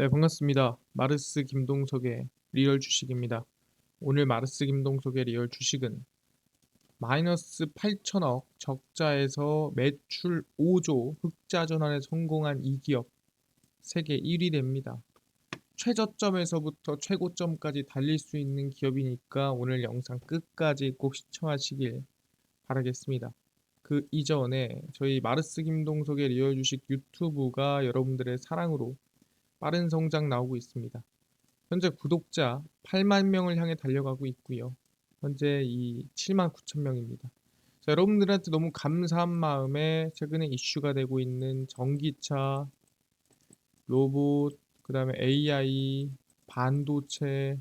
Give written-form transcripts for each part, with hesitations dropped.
네, 반갑습니다. 마르스 김동석의 리얼 주식입니다. 오늘 마르스 김동석의 리얼 주식은 마이너스 8천억 적자에서 매출 5조 흑자 전환에 성공한 이 기업 세계 1위 됩니다. 최저점에서부터 최고점까지 달릴 수 있는 기업이니까 오늘 영상 끝까지 꼭 시청하시길 바라겠습니다. 그 이전에 저희 마르스 김동석의 리얼 주식 유튜브가 여러분들의 사랑으로 빠른 성장 나오고 있습니다. 현재 구독자 8만 명을 향해 달려가고 있고요. 현재 이 7만 9천 명입니다. 자, 여러분들한테 너무 감사한 마음에 최근에 이슈가 되고 있는 전기차, 로봇, 그 다음에 AI, 반도체,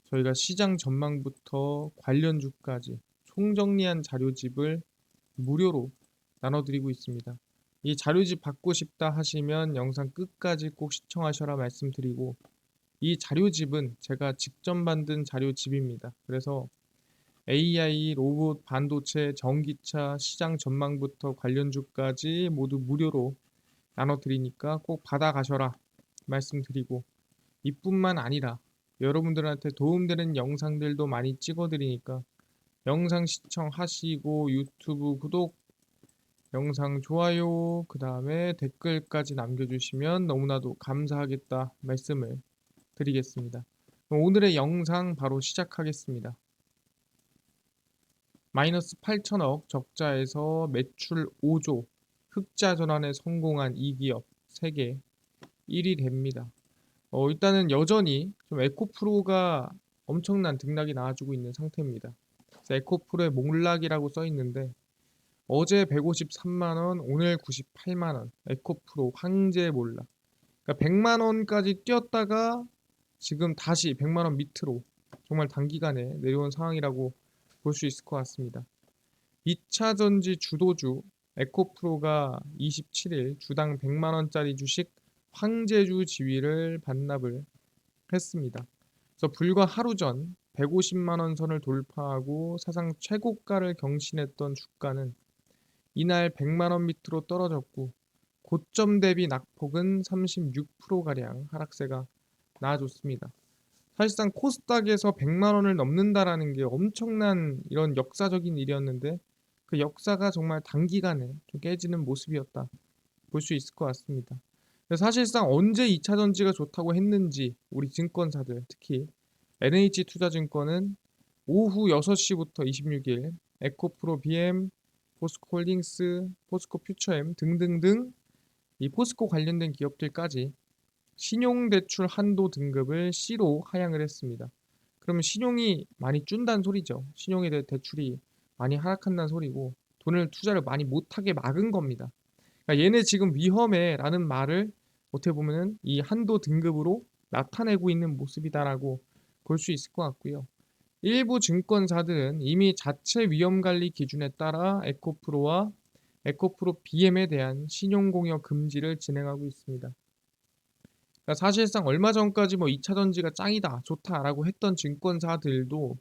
저희가 시장 전망부터 관련주까지 총정리한 자료집을 무료로 나눠드리고 있습니다. 이 자료집 받고 싶다 하시면 영상 끝까지 꼭 시청하셔라 말씀드리고, 이 자료집은 제가 직접 만든 자료집입니다. 그래서 AI, 로봇, 반도체, 전기차, 시장 전망부터 관련주까지 모두 무료로 나눠드리니까 꼭 받아가셔라 말씀드리고, 이뿐만 아니라 여러분들한테 도움되는 영상들도 많이 찍어드리니까 영상 시청하시고 유튜브 구독, 영상 좋아요, 그 다음에 댓글까지 남겨주시면 너무나도 감사하겠다 말씀을 드리겠습니다. 그럼 오늘의 영상 바로 시작하겠습니다. 마이너스 8천억 적자에서 매출 5조 흑자 전환에 성공한 이 기업 세계 1위 됩니다. 일단은 여전히 좀 에코프로가 엄청난 등락이 나와주고 있는 상태입니다. 그래서 에코프로의 목락이라고 써 있는데 어제 153만원, 오늘 98만원, 에코프로 황제 몰락. 그러니까 100만원까지 뛰었다가 지금 다시 100만원 밑으로 정말 단기간에 내려온 상황이라고 볼 수 있을 것 같습니다. 2차전지 주도주 에코프로가 27일 주당 100만원짜리 주식 황제주 지위를 반납을 했습니다. 그래서 불과 하루 전 150만원 선을 돌파하고 사상 최고가를 경신했던 주가는 이날 100만원 밑으로 떨어졌고, 고점 대비 낙폭은 36%가량 하락세가 나아졌습니다. 사실상 코스닥에서 100만원을 넘는다라는 게 엄청난 이런 역사적인 일이었는데, 그 역사가 정말 단기간에 좀 깨지는 모습이었다 볼 수 있을 것 같습니다. 사실상 언제 2차전지가 좋다고 했는지 우리 증권사들, 특히 NH투자증권은 오후 6시부터 26일 에코프로 BM, 포스코홀딩스, 포스코퓨처엠 등등등 이 포스코 관련된 기업들까지 신용대출 한도 등급을 C로 하향을 했습니다. 그러면 신용이 많이 준다는 소리죠. 신용에 대해 대출이 많이 하락한다는 소리고, 돈을 투자를 많이 못하게 막은 겁니다. 그러니까 얘네 지금 위험해 라는 말을 어떻게 보면은 이 한도 등급으로 나타내고 있는 모습이다라고 볼 수 있을 것 같고요. 일부 증권사들은 이미 자체 위험관리 기준에 따라 에코프로와 에코프로 BM에 대한 신용공여 금지를 진행하고 있습니다. 그러니까 사실상 얼마 전까지 뭐 2차전지가 짱이다, 좋다라고 했던 증권사들도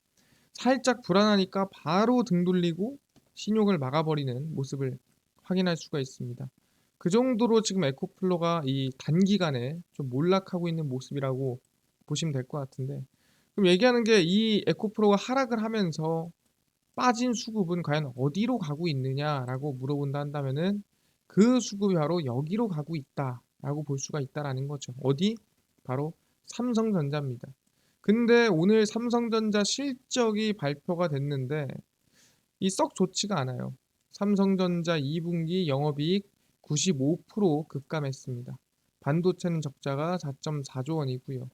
살짝 불안하니까 바로 등 돌리고 신용을 막아버리는 모습을 확인할 수가 있습니다. 그 정도로 지금 에코플로가 이 단기간에 좀 몰락하고 있는 모습이라고 보시면 될 것 같은데, 그럼 얘기하는 게 이 에코프로가 하락을 하면서 빠진 수급은 과연 어디로 가고 있느냐라고 물어본다 한다면은 그 수급이 바로 여기로 가고 있다라고 볼 수가 있다라는 거죠. 어디? 바로 삼성전자입니다. 근데 오늘 삼성전자 실적이 발표가 됐는데 이 썩 좋지가 않아요. 삼성전자 2분기 영업이익 95% 급감했습니다. 반도체는 적자가 4.4조 원이고요.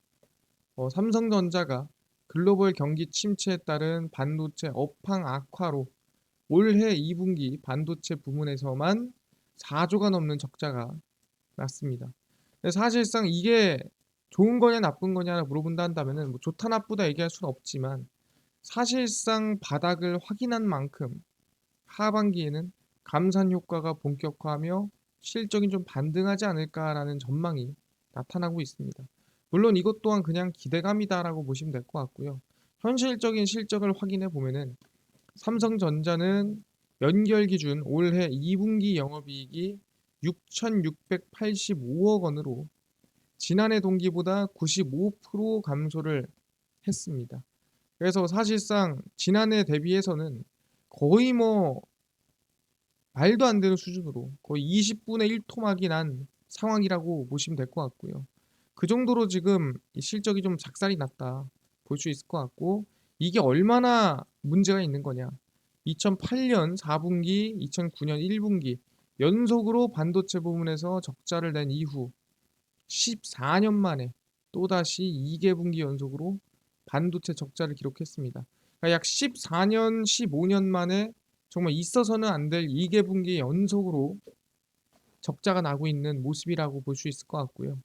삼성전자가 글로벌 경기 침체에 따른 반도체 업황 악화로 올해 2분기 반도체 부문에서만 4조가 넘는 적자가 났습니다. 사실상 이게 좋은 거냐 나쁜 거냐 물어본다 한다면은 뭐 좋다 나쁘다 얘기할 수는 없지만, 사실상 바닥을 확인한 만큼 하반기에는 감산 효과가 본격화하며 실적이 좀 반등하지 않을까라는 전망이 나타나고 있습니다. 물론 이것 또한 그냥 기대감이다라고 보시면 될 것 같고요. 현실적인 실적을 확인해 보면은 삼성전자는 연결 기준 올해 2분기 영업이익이 6,685억 원으로 지난해 동기보다 95% 감소를 했습니다. 그래서 사실상 지난해 대비해서는 거의 뭐 말도 안 되는 수준으로 거의 20분의 1 토막이 난 상황이라고 보시면 될 것 같고요. 그 정도로 지금 이 실적이 좀 작살이 났다 볼 수 있을 것 같고, 이게 얼마나 문제가 있는 거냐. 2008년 4분기, 2009년 1분기 연속으로 반도체 부문에서 적자를 낸 이후 14년 만에 또다시 2개분기 연속으로 반도체 적자를 기록했습니다. 그러니까 약 14년, 15년 만에 정말 있어서는 안 될 2개분기 연속으로 적자가 나고 있는 모습이라고 볼 수 있을 것 같고요.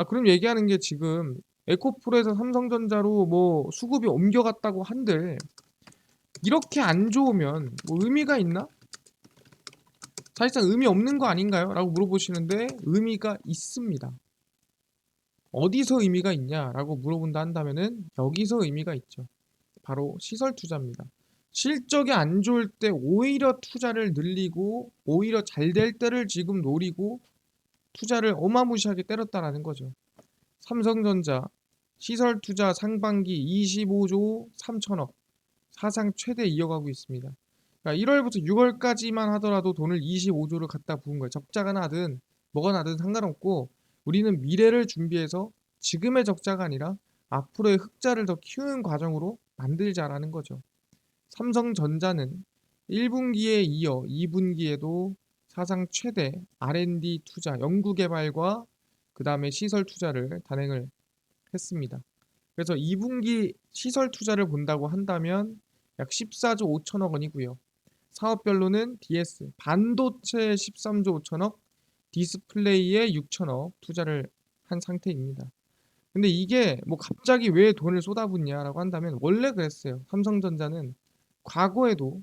그럼 얘기하는 게 지금 에코프로에서 삼성전자로 뭐 수급이 옮겨갔다고 한들 이렇게 안 좋으면 뭐 의미가 있나? 사실상 의미 없는 거 아닌가요? 라고 물어보시는데 의미가 있습니다. 어디서 의미가 있냐라고 물어본다 한다면은 여기서 의미가 있죠. 바로 시설 투자입니다. 실적이 안 좋을 때 오히려 투자를 늘리고 오히려 잘 될 때를 지금 노리고 투자를 어마무시하게 때렸다라는 거죠. 삼성전자 시설 투자 상반기 25조 3천억 사상 최대 이어가고 있습니다. 그러니까 1월부터 6월까지만 하더라도 돈을 25조를 갖다 부은 거예요. 적자가 나든 뭐가 나든 상관없고 우리는 미래를 준비해서 지금의 적자가 아니라 앞으로의 흑자를 더 키우는 과정으로 만들자라는 거죠. 삼성전자는 1분기에 이어 2분기에도 사상 최대 R&D 투자, 연구개발과 그 다음에 시설 투자를 단행을 했습니다. 그래서 2분기 시설 투자를 본다고 한다면 약 14조 5천억 원이고요. 사업별로는 DS, 반도체 13조 5천억, 디스플레이에 6천억 투자를 한 상태입니다. 근데 이게 뭐 갑자기 왜 돈을 쏟아붓냐라고 한다면 원래 그랬어요. 삼성전자는 과거에도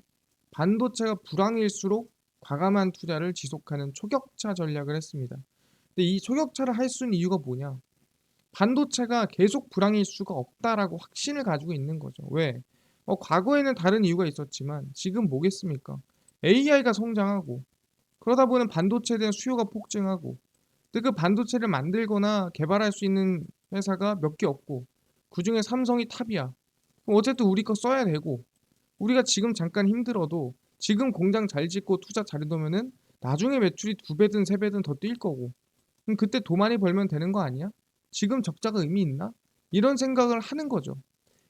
반도체가 불황일수록 과감한 투자를 지속하는 초격차 전략을 했습니다. 근데 이 초격차를 할 수 있는 이유가 뭐냐? 반도체가 계속 불황일 수가 없다라고 확신을 가지고 있는 거죠. 왜? 과거에는 다른 이유가 있었지만 지금 뭐겠습니까? AI가 성장하고 그러다 보면 반도체에 대한 수요가 폭증하고, 근데 그 반도체를 만들거나 개발할 수 있는 회사가 몇 개 없고 그중에 삼성이 탑이야. 그럼 어쨌든 우리 거 써야 되고, 우리가 지금 잠깐 힘들어도 지금 공장 잘 짓고 투자 잘 해놓으면은 나중에 매출이 2배든 3배든 더 뛸 거고, 그럼 그때 돈 많이 벌면 되는 거 아니야? 지금 적자가 의미 있나? 이런 생각을 하는 거죠.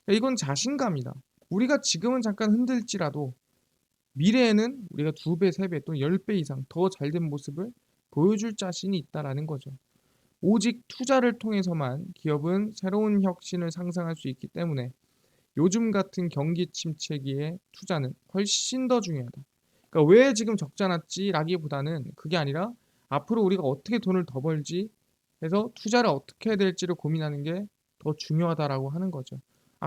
그러니까 이건 자신감이다. 우리가 지금은 잠깐 흔들지라도 미래에는 우리가 2배, 3배 또는 10배 이상 더 잘된 모습을 보여줄 자신이 있다라는 거죠. 오직 투자를 통해서만 기업은 새로운 혁신을 상상할 수 있기 때문에 요즘 같은 경기 침체기에 투자는 훨씬 더 중요하다. 그러니까 왜 지금 적자 났지라기보다는 그게 아니라 앞으로 우리가 어떻게 돈을 더 벌지 해서 투자를 어떻게 해야 될지를 고민하는 게 더 중요하다라고 하는 거죠.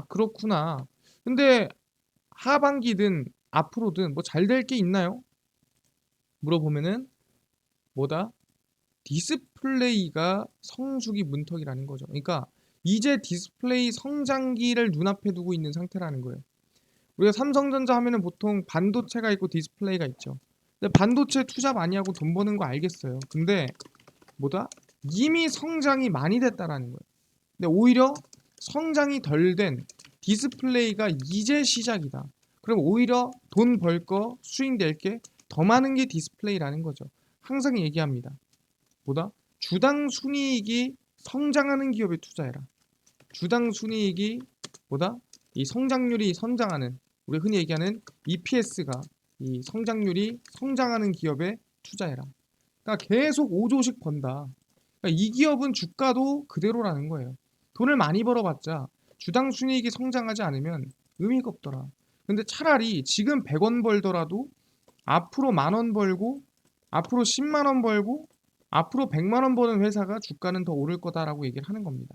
그렇구나. 근데 하반기든 앞으로든 뭐 잘 될 게 있나요? 물어보면은 뭐다? 디스플레이가 성수기 문턱이라는 거죠. 그러니까 이제 디스플레이 성장기를 눈앞에 두고 있는 상태라는 거예요. 우리가 삼성전자 하면은 보통 반도체가 있고 디스플레이가 있죠. 근데 반도체 투자 많이 하고 돈 버는 거 알겠어요. 근데 뭐다? 이미 성장이 많이 됐다라는 거예요. 근데 오히려 성장이 덜 된 디스플레이가 이제 시작이다. 그럼 오히려 돈 벌 거 수익 낼 게 더 많은 게 디스플레이라는 거죠. 항상 얘기합니다. 뭐다? 주당 순이익이 성장하는 기업에 투자해라. 주당 순이익이 뭐다? 이 성장률이 성장하는, 우리 흔히 얘기하는 EPS가 이 성장률이 성장하는 기업에 투자해라. 그러니까 계속 5조씩 번다. 그러니까 이 기업은 주가도 그대로라는 거예요. 돈을 많이 벌어봤자 주당 순이익이 성장하지 않으면 의미가 없더라. 근데 차라리 지금 100원 벌더라도 앞으로 10,000원 벌고 앞으로 10만 원 벌고 앞으로 100만 원 버는 회사가 주가는 더 오를 거다라고 얘기를 하는 겁니다.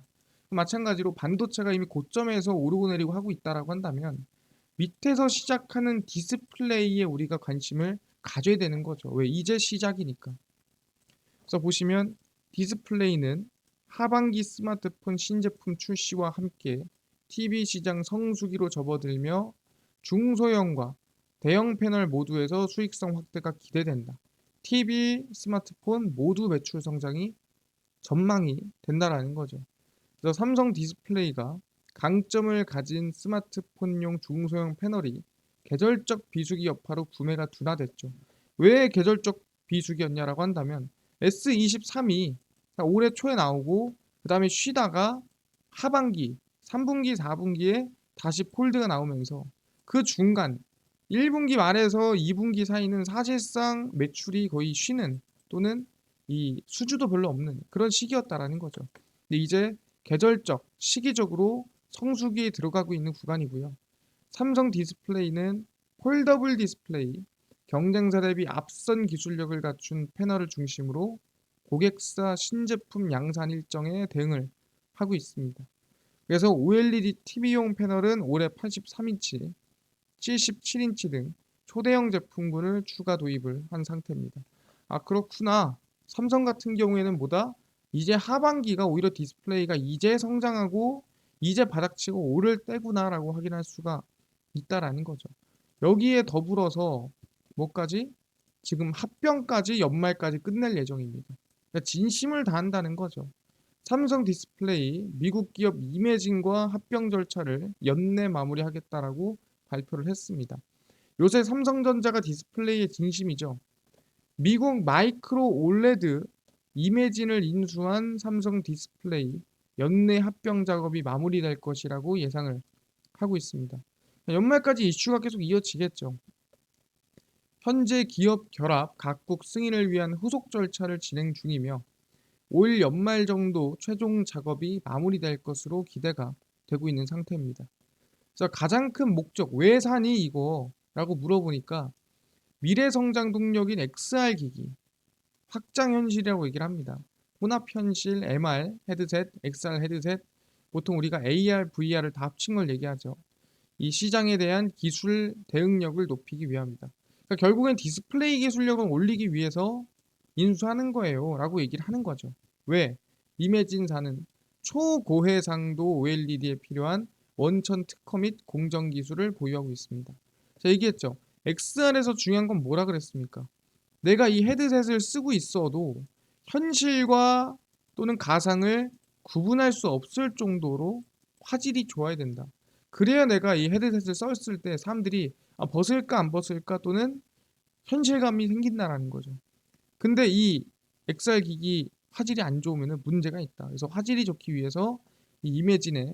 마찬가지로 반도체가 이미 고점에서 오르고 내리고 하고 있다라고 한다면 밑에서 시작하는 디스플레이에 우리가 관심을 가져야 되는 거죠. 왜? 이제 시작이니까. 그래서 보시면 디스플레이는 하반기 스마트폰 신제품 출시와 함께 TV 시장 성수기로 접어들며 중소형과 대형 패널 모두에서 수익성 확대가 기대된다. TV, 스마트폰 모두 매출 성장이 전망이 된다라는 거죠. 그래서 삼성 디스플레이가 강점을 가진 스마트폰용 중소형 패널이 계절적 비수기 여파로 구매가 둔화됐죠. 왜 계절적 비수기였냐라고 한다면 S23이 올해 초에 나오고 그 다음에 쉬다가 하반기 3분기 4분기에 다시 폴드가 나오면서 그 중간 1분기 말에서 2분기 사이는 사실상 매출이 거의 쉬는 또는 이 수주도 별로 없는 그런 시기였다라는 거죠. 근데 이제 계절적, 시기적으로 성수기에 들어가고 있는 구간이고요. 삼성 디스플레이는 폴더블 디스플레이, 경쟁사 대비 앞선 기술력을 갖춘 패널을 중심으로 고객사 신제품 양산 일정에 대응을 하고 있습니다. 그래서 OLED TV용 패널은 올해 83인치, 77인치 등 초대형 제품군을 추가 도입을 한 상태입니다. 아, 그렇구나. 삼성 같은 경우에는 뭐다? 이제 하반기가 오히려 디스플레이가 이제 성장하고 이제 바닥치고 오를 때구나라고 확인할 수가 있다라는 거죠. 여기에 더불어서 뭐까지? 지금 합병까지 연말까지 끝낼 예정입니다. 그러니까 진심을 다한다는 거죠. 삼성 디스플레이 미국 기업 이매진과 합병 절차를 연내 마무리하겠다라고 발표를 했습니다. 요새 삼성전자가 디스플레이의 진심이죠. 미국 마이크로 올레드 이매진을 인수한 삼성 디스플레이 연내 합병 작업이 마무리될 것이라고 예상을 하고 있습니다. 연말까지 이슈가 계속 이어지겠죠. 현재 기업 결합 각국 승인을 위한 후속 절차를 진행 중이며 올 연말 정도 최종 작업이 마무리될 것으로 기대가 되고 있는 상태입니다. 그래서 가장 큰 목적, 왜 사니 이거? 라고 물어보니까 미래 성장 동력인 XR 기기, 확장 현실이라고 얘기를 합니다. 혼합 현실, MR 헤드셋, XR 헤드셋, 보통 우리가 AR, VR을 다 합친 걸 얘기하죠. 이 시장에 대한 기술 대응력을 높이기 위함이다. 그러니까 결국엔 디스플레이 기술력을 올리기 위해서 인수하는 거예요 라고 얘기를 하는 거죠. 왜? 이매진사는 초고해상도 OLED에 필요한 원천 특허 및 공정 기술을 보유하고 있습니다. 제가 얘기했죠. XR에서 중요한 건 뭐라 그랬습니까? 내가 이 헤드셋을 쓰고 있어도 현실과 또는 가상을 구분할 수 없을 정도로 화질이 좋아야 된다. 그래야 내가 이 헤드셋을 썼을 때 사람들이 아, 벗을까 안 벗을까 또는 현실감이 생긴다라는 거죠. 근데 이 XR 기기 화질이 안 좋으면 문제가 있다. 그래서 화질이 좋기 위해서 이 이매진의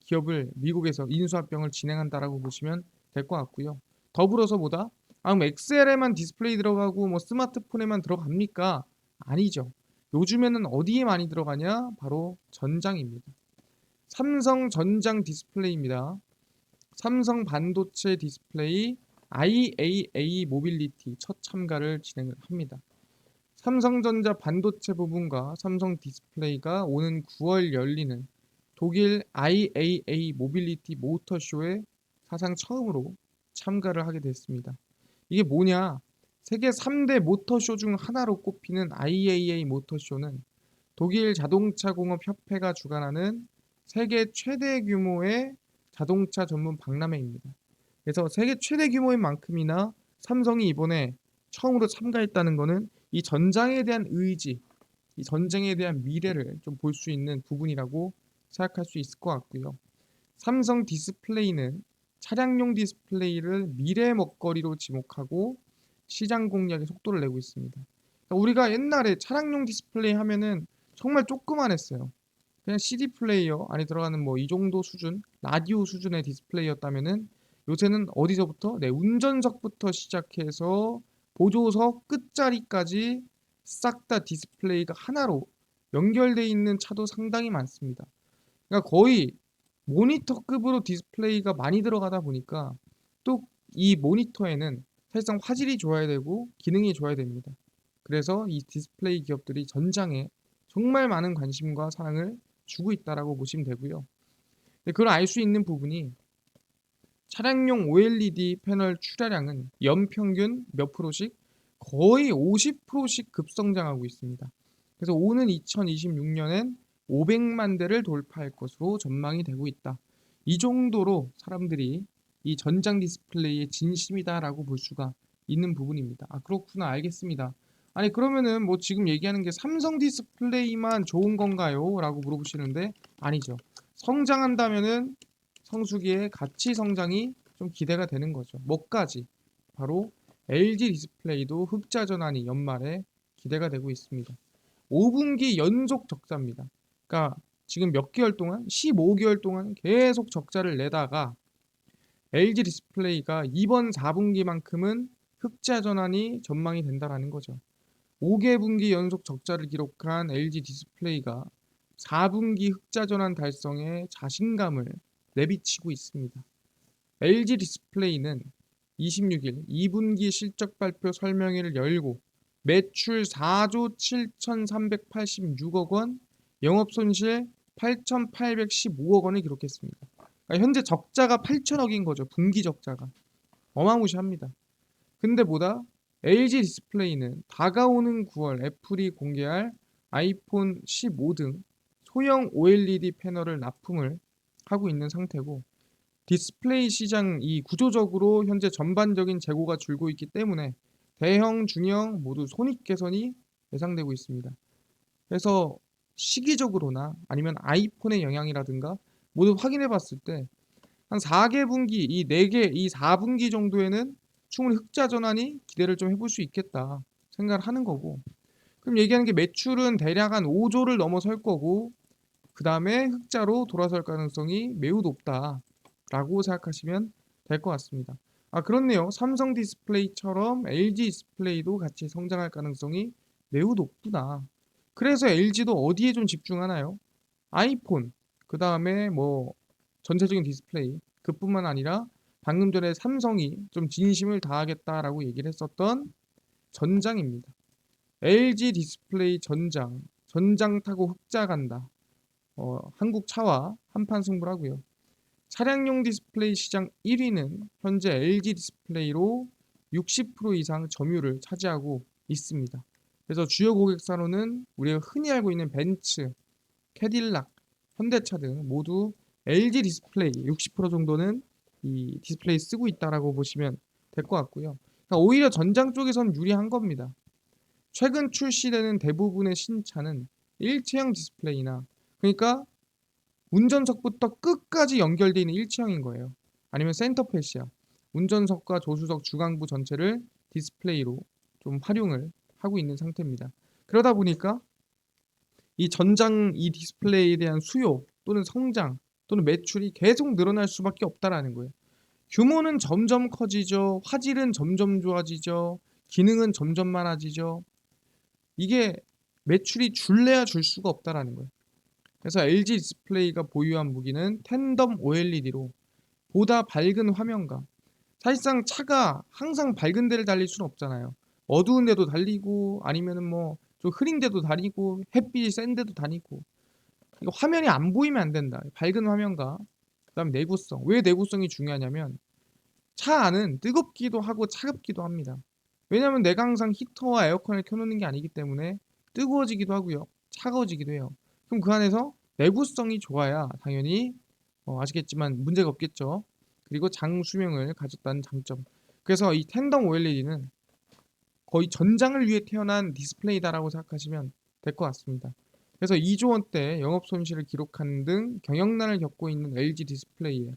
기업을 미국에서 인수합병을 진행한다라고 보시면 될 것 같고요. 더불어서 뭐다? 아, 그럼 XL에만 디스플레이 들어가고 뭐 스마트폰에만 들어갑니까? 아니죠. 요즘에는 어디에 많이 들어가냐? 바로 전장입니다. 삼성 전장 디스플레이입니다. 삼성 반도체 디스플레이 IAA 모빌리티 첫 참가를 진행을 합니다. 삼성전자 반도체 부분과 삼성 디스플레이가 오는 9월 열리는 독일 IAA 모빌리티 모터쇼에 사상 처음으로 참가를 하게 됐습니다. 이게 뭐냐? 세계 3대 모터쇼 중 하나로 꼽히는 IAA 모터쇼는 독일 자동차 공업 협회가 주관하는 세계 최대 규모의 자동차 전문 박람회입니다. 그래서 세계 최대 규모인 만큼이나 삼성이 이번에 처음으로 참가했다는 것은 이 전장에 대한 의지, 이 전쟁에 대한 미래를 좀 볼 수 있는 부분이라고 생각할 수 있을 것 같고요. 삼성 디스플레이는 차량용 디스플레이를 미래 먹거리로 지목하고 시장 공략에 속도를 내고 있습니다. 그러니까 우리가 옛날에 차량용 디스플레이 하면은 정말 조그만했어요. 그냥 CD 플레이어 안에 들어가는 뭐 이 정도 수준, 라디오 수준의 디스플레이였다면은 요새는 어디서부터? 네, 운전석부터 시작해서 보조석 끝자리까지 싹 다 디스플레이가 하나로 연결되어 있는 차도 상당히 많습니다. 그러니까 거의 모니터급으로 디스플레이가 많이 들어가다 보니까 또 이 모니터에는 사실상 화질이 좋아야 되고 기능이 좋아야 됩니다. 그래서 이 디스플레이 기업들이 전장에 정말 많은 관심과 사랑을 주고 있다라고 보시면 되고요. 그걸 알 수 있는 부분이 차량용 OLED 패널 출하량은 연평균 몇 프로씩? 거의 50%씩 급성장하고 있습니다. 그래서 오는 2026년엔 500만 대를 돌파할 것으로 전망이 되고 있다. 이 정도로 사람들이 이 전장 디스플레이의 진심이다라고 볼 수가 있는 부분입니다. 아, 그렇구나. 알겠습니다. 아니 그러면은 뭐 지금 얘기하는 게 삼성 디스플레이만 좋은 건가요? 라고 물어보시는데 아니죠. 성장한다면은 성수기에 같이 성장이 좀 기대가 되는 거죠. 뭐까지? 바로 LG 디스플레이도 흑자 전환이 연말에 기대가 되고 있습니다. 5분기 연속 적자입니다. 그러니까 지금 몇 개월 동안 15개월 동안 계속 적자를 내다가 LG 디스플레이가 이번 4분기만큼은 흑자 전환이 전망이 된다라는 거죠. 5개분기 연속 적자를 기록한 LG 디스플레이가 4분기 흑자 전환 달성에 자신감을 내비치고 있습니다. LG 디스플레이는 26일 2분기 실적 발표 설명회를 열고 매출 4조 7,386억 원, 영업 손실 8,815억 원을 기록했습니다. 그러니까 현재 적자가 8천억인 거죠. 분기 적자가. 어마무시합니다. 근데 뭐다? LG 디스플레이는 다가오는 9월 애플이 공개할 아이폰 15 등 소형 OLED 패널을 납품을 하고 있는 상태고 디스플레이 시장 이 구조적으로 현재 전반적인 재고가 줄고 있기 때문에 대형, 중형 모두 손익 개선이 예상되고 있습니다. 그래서 시기적으로나 아니면 아이폰의 영향이라든가 모두 확인해 봤을 때 한 4개 분기, 이 4개, 이 4분기 정도에는 충분히 흑자 전환이 기대를 좀 해볼 수 있겠다 생각을 하는 거고 그럼 얘기하는 게 매출은 대략 한 5조를 넘어설 거고 그 다음에 흑자로 돌아설 가능성이 매우 높다라고 생각하시면 될 것 같습니다. 아 그렇네요. 삼성 디스플레이처럼 LG 디스플레이도 같이 성장할 가능성이 매우 높구나. 그래서 LG도 어디에 좀 집중하나요? 아이폰, 그 다음에 뭐 전체적인 디스플레이 그뿐만 아니라 방금 전에 삼성이 좀 진심을 다하겠다라고 얘기를 했었던 전장입니다. LG 디스플레이 전장 타고 흑자 간다. 한국 차와 한판 승부를 하고요. 차량용 디스플레이 시장 1위는 현재 LG 디스플레이로 60% 이상 점유율을 차지하고 있습니다. 그래서 주요 고객사로는 우리가 흔히 알고 있는 벤츠, 캐딜락, 현대차 등 모두 LG 디스플레이 60% 정도는 이 디스플레이 쓰고 있다라고 보시면 될 것 같고요. 그러니까 오히려 전장 쪽에선 유리한 겁니다. 최근 출시되는 대부분의 신차는 일체형 디스플레이나 그러니까 운전석부터 끝까지 연결되어 있는 일체형인 거예요. 아니면 센터페시아 운전석과 조수석 주강부 전체를 디스플레이로 좀 활용을 하고 있는 상태입니다. 그러다 보니까 이 전장 이 디스플레이에 대한 수요 또는 성장 또는 매출이 계속 늘어날 수밖에 없다라는 거예요. 규모는 점점 커지죠. 화질은 점점 좋아지죠. 기능은 점점 많아지죠. 이게 매출이 줄래야 줄 수가 없다라는 거예요. 그래서 LG 디스플레이가 보유한 무기는 텐덤 OLED로 보다 밝은 화면과 사실상 차가 항상 밝은 데를 달릴 수는 없잖아요. 어두운 데도 달리고 아니면은 뭐 좀 흐린 데도 다니고 햇빛이 센 데도 다니고 이거 화면이 안 보이면 안 된다. 밝은 화면과 그다음 내구성. 왜 내구성이 중요하냐면 차 안은 뜨겁기도 하고 차갑기도 합니다. 왜냐하면 내가 항상 히터와 에어컨을 켜놓는 게 아니기 때문에 뜨거워지기도 하고요. 차가워지기도 해요. 그럼 그 안에서 내구성이 좋아야 당연히 아시겠지만 문제가 없겠죠. 그리고 장수명을 가졌다는 장점. 그래서 이 텐덤 OLED는 거의 전장을 위해 태어난 디스플레이다라고 생각하시면 될 것 같습니다. 그래서 2조 원대 영업 손실을 기록하는 등 경영난을 겪고 있는 LG 디스플레이에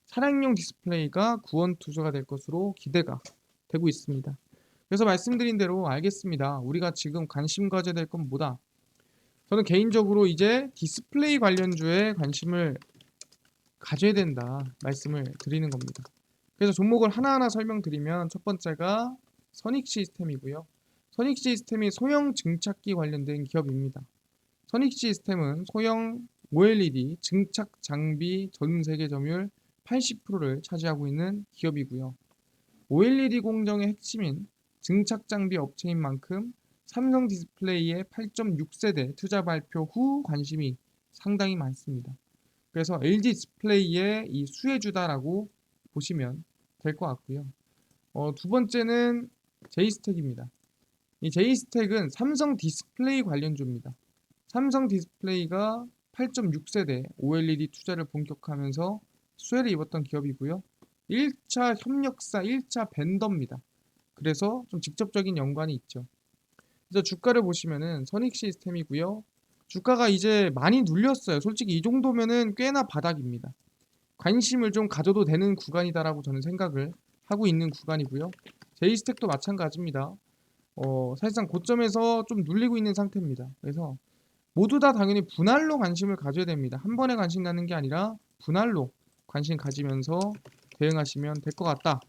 차량용 디스플레이가 구원투수가 될 것으로 기대가 되고 있습니다. 그래서 말씀드린 대로 알겠습니다. 우리가 지금 관심 가져야 될 건 뭐다? 저는 개인적으로 이제 디스플레이 관련주에 관심을 가져야 된다 말씀을 드리는 겁니다. 그래서 종목을 하나하나 설명드리면 첫 번째가 선익 시스템이고요. 선익 시스템이 소형 증착기 관련된 기업입니다. 선익 시스템은 소형 OLED 증착 장비 전 세계 점유율 80%를 차지하고 있는 기업이고요. OLED 공정의 핵심인 증착 장비 업체인 만큼 삼성 디스플레이의 8.6세대 투자 발표 후 관심이 상당히 많습니다. 그래서 LG 디스플레이의 이 수혜주다라고 보시면 될 것 같고요. 두 번째는 제이스택입니다. 이 제이스택은 삼성 디스플레이 관련주입니다. 삼성 디스플레이가 8.6세대 OLED 투자를 본격화하면서 수혜를 입었던 기업이고요. 1차 협력사, 1차 벤더입니다. 그래서 좀 직접적인 연관이 있죠. 그래서 주가를 보시면은 선익 시스템이고요. 주가가 이제 많이 눌렸어요. 솔직히 이 정도면은 꽤나 바닥입니다. 관심을 좀 가져도 되는 구간이다라고 저는 생각을 하고 있는 구간이고요. 제이스택도 마찬가지입니다. 사실상 고점에서 좀 눌리고 있는 상태입니다. 그래서 모두 다 당연히 분할로 관심을 가져야 됩니다. 한 번에 관심 갖는 게 아니라 분할로 관심 가지면서 대응하시면 될 것 같다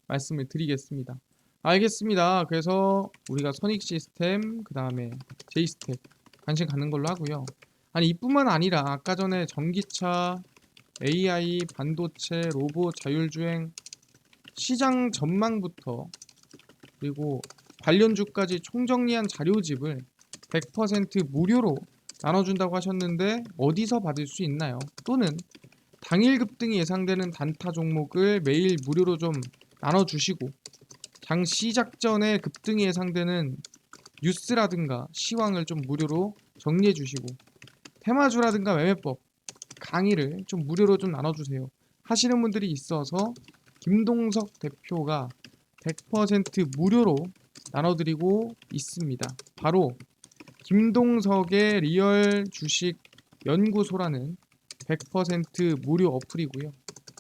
말씀을 드리겠습니다. 알겠습니다. 그래서 우리가 선익 시스템, 그 다음에 제이스택 관심 갖는 걸로 하고요. 아니 이뿐만 아니라 아까 전에 전기차, AI, 반도체, 로봇, 자율주행 시장 전망부터 그리고 관련주까지 총정리한 자료집을 100% 무료로 나눠준다고 하셨는데 어디서 받을 수 있나요? 또는 당일 급등이 예상되는 단타 종목을 매일 무료로 좀 나눠주시고 장 시작 전에 급등이 예상되는 뉴스라든가 시황을 좀 무료로 정리해 주시고 테마주라든가 매매법 강의를 좀 무료로 좀 나눠주세요 하시는 분들이 있어서 김동석 대표가 100% 무료로 나눠드리고 있습니다. 바로 김동석의 리얼 주식 연구소라는 100% 무료 어플이고요.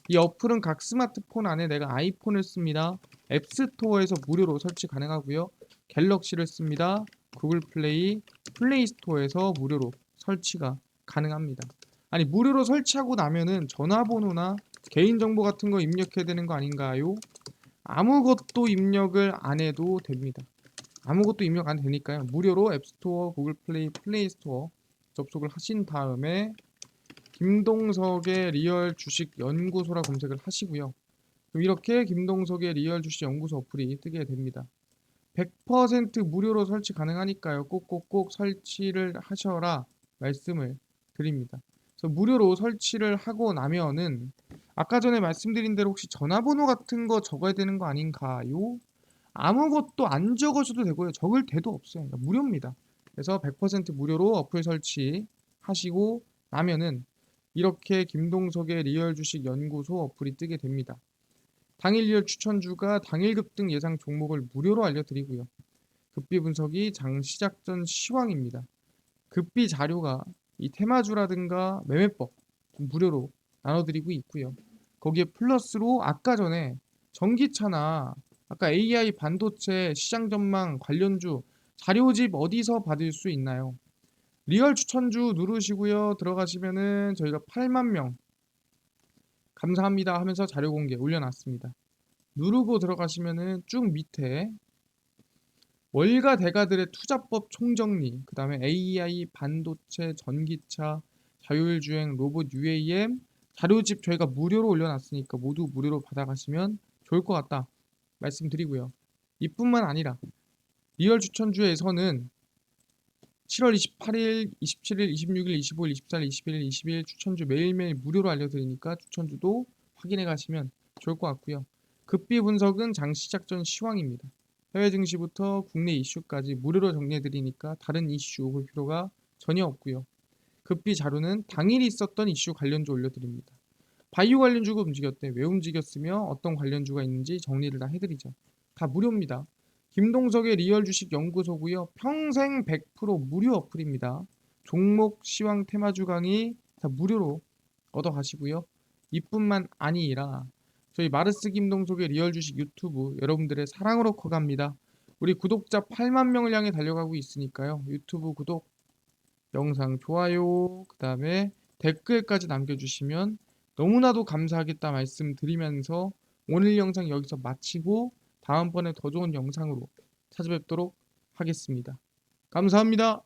이 어플은 각 스마트폰 안에 내가 아이폰을 씁니다. 앱스토어에서 무료로 설치 가능하고요. 갤럭시를 씁니다. 구글 플레이, 플레이 스토어에서 무료로 설치가 가능합니다. 아니 무료로 설치하고 나면은 전화번호나 개인정보 같은 거 입력해야 되는 거 아닌가요? 아무것도 입력을 안 해도 됩니다. 아무것도 입력 안 되니까요. 무료로 앱스토어, 구글 플레이, 플레이 스토어 접속을 하신 다음에 김동석의 리얼 주식 연구소라 검색을 하시고요. 그럼 이렇게 김동석의 리얼 주식 연구소 어플이 뜨게 됩니다. 100% 무료로 설치 가능하니까요. 꼭꼭꼭 설치를 하셔라 말씀을 드립니다. 그래서 무료로 설치를 하고 나면은 아까 전에 말씀드린 대로 혹시 전화번호 같은 거 적어야 되는 거 아닌가요? 아무것도 안 적으셔도 되고요. 적을 데도 없어요. 그러니까 무료입니다. 그래서 100% 무료로 어플 설치하시고 나면은 이렇게 김동석의 리얼 주식 연구소 어플이 뜨게 됩니다. 당일 리얼 추천주가 당일 급등 예상 종목을 무료로 알려드리고요. 급비 분석이 장 시작 전 시황입니다. 급비 자료가 이 테마주라든가 매매법 무료로 나눠드리고 있고요. 거기에 플러스로 아까 전에 전기차나 아까 AI 반도체 시장 전망 관련주 자료집 어디서 받을 수 있나요? 리얼 추천주 누르시고요. 들어가시면은 저희가 8만 명 감사합니다 하면서 자료 공개 올려놨습니다. 누르고 들어가시면은 쭉 밑에 월가 대가들의 투자법 총정리, 그 다음에 AI, 반도체, 전기차, 자율주행, 로봇 UAM 자료집 저희가 무료로 올려놨으니까 모두 무료로 받아가시면 좋을 것 같다 말씀드리고요. 이뿐만 아니라 리얼 추천주에서는 7월 28일, 27일, 26일, 25일, 24일, 21일, 20일 추천주 매일매일 무료로 알려드리니까 추천주도 확인해 가시면 좋을 것 같고요. 급비 분석은 장 시작 전 시황입니다. 해외 증시부터 국내 이슈까지 무료로 정리해드리니까 다른 이슈 볼 필요가 전혀 없고요. 급비 자료는 당일 있었던 이슈 관련주 올려드립니다. 바이오 관련주가 움직였대. 왜 움직였으며 어떤 관련주가 있는지 정리를 다 해드리죠. 다 무료입니다. 김동석의 리얼 주식 연구소고요. 평생 100% 무료 어플입니다. 종목, 시황, 테마주 강의 다 무료로 얻어가시고요. 이뿐만 아니라 저희 마르스 김동석의 리얼 주식 유튜브 여러분들의 사랑으로 커갑니다. 우리 구독자 8만 명을 향해 달려가고 있으니까요. 유튜브 구독, 영상 좋아요, 그 다음에 댓글까지 남겨주시면 너무나도 감사하겠다 말씀드리면서 오늘 영상 여기서 마치고 다음번에 더 좋은 영상으로 찾아뵙도록 하겠습니다. 감사합니다.